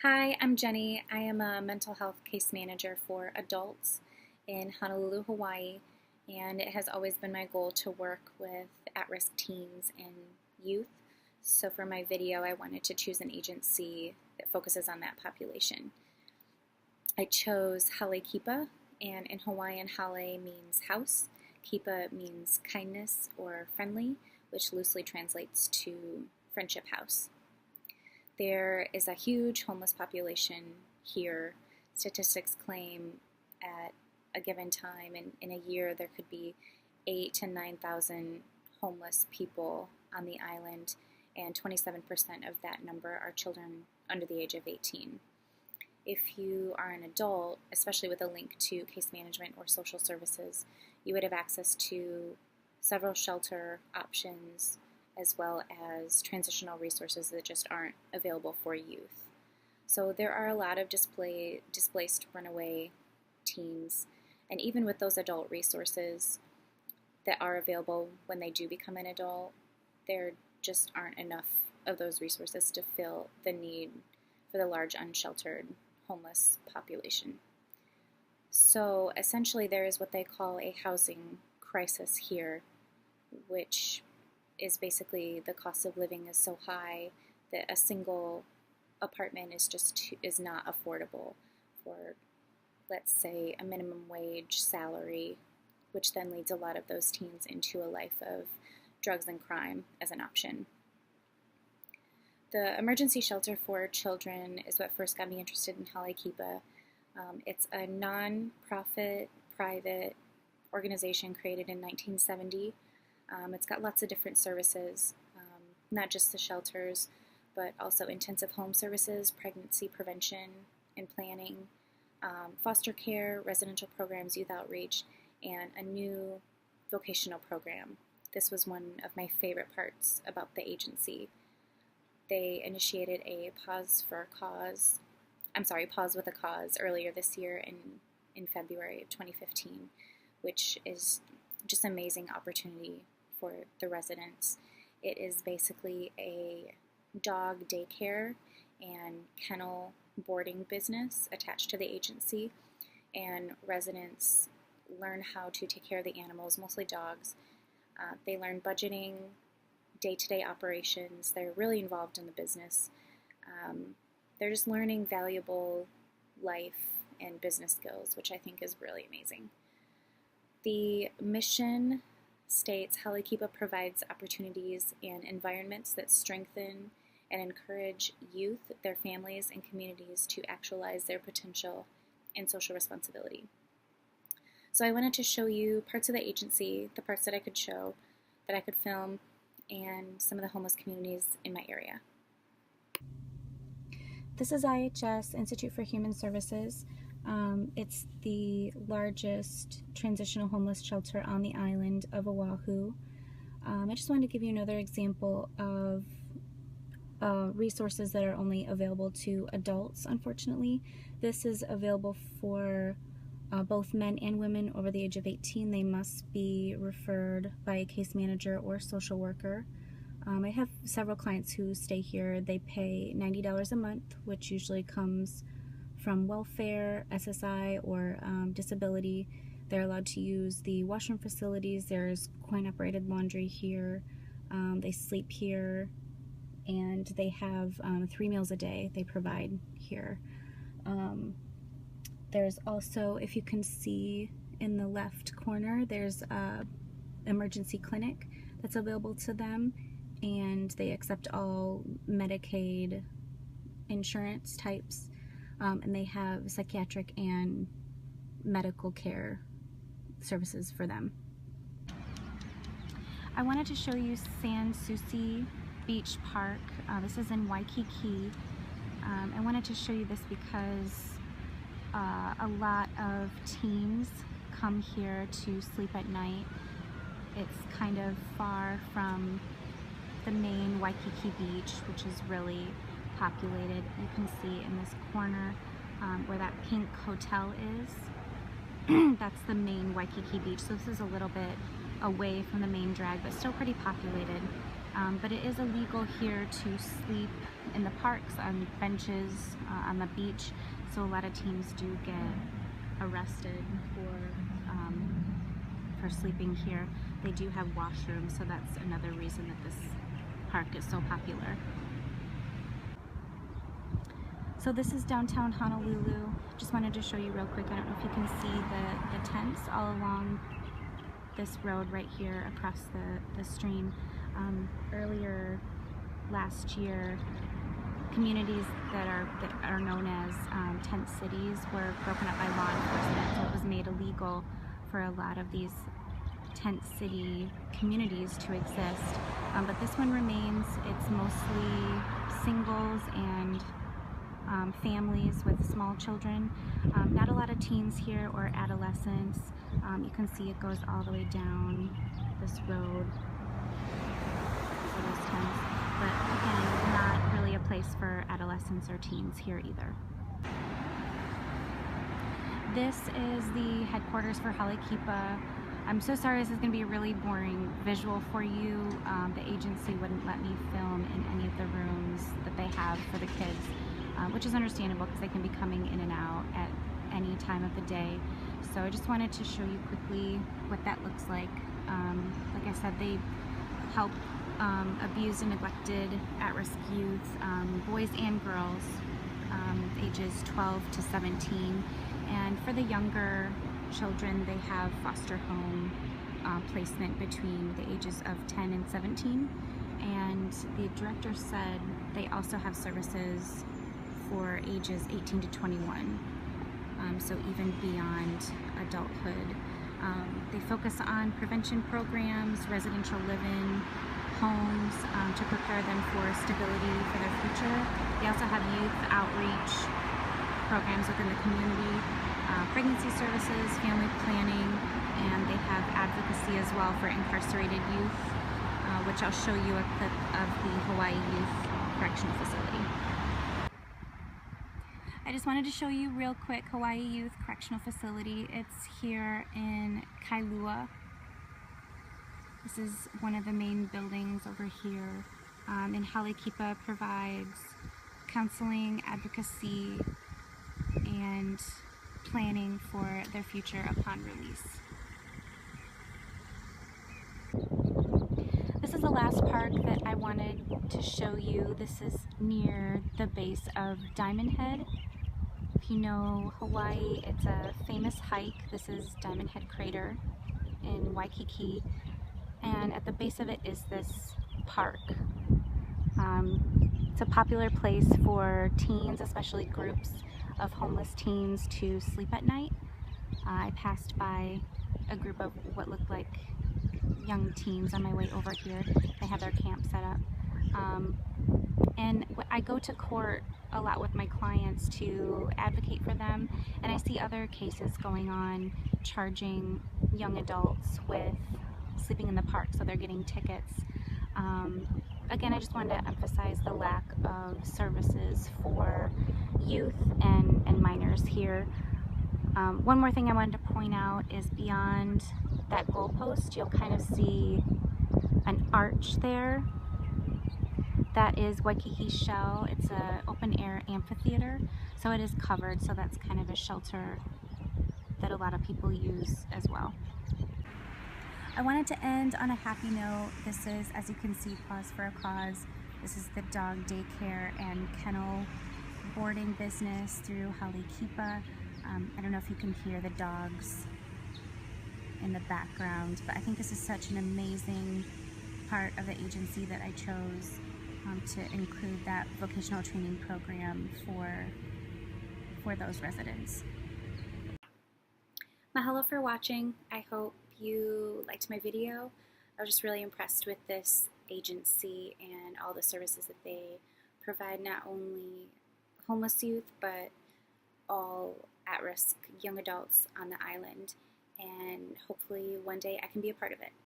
Hi, I'm Jenny. I am a mental health case manager for adults in Honolulu, Hawaii, and it has always been my goal to work with at-risk teens and youth. So for my video, I wanted to choose an agency that focuses on that population. I chose Hale Kipa, and in Hawaiian, Hale means house. Kipa means kindness or friendly, which loosely translates to friendship house. There is a huge homeless population here. Statistics claim at a given time, in a year, there could be 8,000 to 9,000 homeless people on the island, and 27% of that number are children under the age of 18. If you are an adult, especially with a link to case management or social services, you would have access to several shelter options, as well as transitional resources that just aren't available for youth. So there are a lot of displaced runaway teens, and even with those adult resources that are available when they do become an adult, there just aren't enough of those resources to fill the need for the large unsheltered homeless population. So essentially there is what they call a housing crisis here, which is basically the cost of living is so high that a single apartment is not affordable for, let's say, a minimum wage salary, which then leads a lot of those teens into a life of drugs and crime as an option. The emergency shelter for children is what first got me interested in Hale Kipa. It's a non-profit, private organization created in 1970. It's got lots of different services, not just the shelters, but also intensive home services, pregnancy prevention and planning, foster care, residential programs, youth outreach, and a new vocational program. This was one of my favorite parts about the agency. They initiated a Pause with a Cause earlier this year in February of 2015, which is just an amazing opportunity for the residents. It is basically a dog daycare and kennel boarding business attached to the agency, and residents learn how to take care of the animals, mostly dogs. They learn budgeting, day-to-day operations. They're really involved in the business. They're just learning valuable life and business skills, which I think is really amazing. The mission states Hale Kipa provides opportunities and environments that strengthen and encourage youth, their families, and communities to actualize their potential and social responsibility. So I wanted to show you parts of the agency, the parts that I could show, that I could film, and some of the homeless communities in my area. This is IHS, Institute for Human Services. It's the largest transitional homeless shelter on the island of Oahu. I just wanted to give you another example of resources that are only available to adults, unfortunately. This is available for both men and women over the age of 18. They must be referred by a case manager or social worker. I have several clients who stay here. They pay $90 a month, which usually comes from welfare, SSI, or disability. They're allowed to use the washroom facilities. There's coin-operated laundry here. They sleep here, and they have 3 meals a day they provide here. There's also, if you can see in the left corner, there's an emergency clinic that's available to them, and they accept all Medicaid insurance types, and they have psychiatric and medical care services for them. I wanted to show you San Souci Beach Park. This is in Waikiki. I wanted to show you this because a lot of teens come here to sleep at night. It's kind of far from the main Waikiki beach, which is really populated. You can see in this corner where that pink hotel is. That's the main Waikiki beach. So this is a little bit away from the main drag, but still pretty populated. But it is illegal here to sleep in the parks, on benches, on the beach. So a lot of teens do get arrested for sleeping here. They do have washrooms, so that's another reason that this park is so popular. So this is downtown Honolulu. Just wanted to show you real quick. I don't know if you can see the tents all along this road right here across the stream. Earlier last year, communities that are known as tent cities were broken up by law enforcement, so it was made illegal for a lot of these tent city communities to exist. But this one remains. It's mostly singles and families with small children. Not a lot of teens here or adolescents. You can see it goes all the way down this road for those tents. But again, not really a place for adolescents or teens here either. This is the headquarters for Hale Kipa. I'm so sorry this is going to be a really boring visual for you. The agency wouldn't let me film in any of the rooms that they have for the kids, which is understandable because they can be coming in and out at any time of the day. So I just wanted to show you quickly what that looks like. Like I said, they help abused and neglected at-risk youth, boys and girls, ages 12 to 17. And for the younger children, they have foster home placement between the ages of 10 and 17. And the director said they also have services for ages 18 to 21, so even beyond adulthood. They focus on prevention programs, residential living, homes, to prepare them for stability for their future. They also have youth outreach programs within the community, pregnancy services, family planning, and they have advocacy as well for incarcerated youth, which I'll show you a clip of the Hawaii Youth Correctional Facility. I just wanted to show you real quick Hawaii Youth Correctional Facility. It's here in Kailua. This is one of the main buildings over here. And Hale Kipa provides counseling, advocacy, and planning for their future upon release. This is the last park that I wanted to show you. This is near the base of Diamond Head. If you know Hawaii, it's a famous hike. This is Diamond Head Crater in Waikiki, and at the base of it is this park. It's a popular place for teens, especially groups of homeless teens, to sleep at night. I passed by a group of what looked like young teens on my way over here. They had their camp set up. And I go to court a lot with my clients to advocate for them, and I see other cases going on charging young adults with sleeping in the park, so they're getting tickets. Again, I just wanted to emphasize the lack of services for youth and minors here. One more thing I wanted to point out is beyond that goalpost, you'll kind of see an arch there. That is Waikiki Shell. It's an open-air amphitheater, so it is covered, so that's kind of a shelter that a lot of people use as well. I wanted to end on a happy note. This is, as you can see, Pause for a Cause. This is the dog daycare and kennel boarding business through Hale Kipa. I don't know if you can hear the dogs in the background, but I think this is such an amazing part of the agency that I chose to include that vocational training program for those residents. Mahalo for watching. I hope you liked my video. I was just really impressed with this agency and all the services that they provide, not only homeless youth, but all at-risk young adults on the island. And hopefully one day I can be a part of it.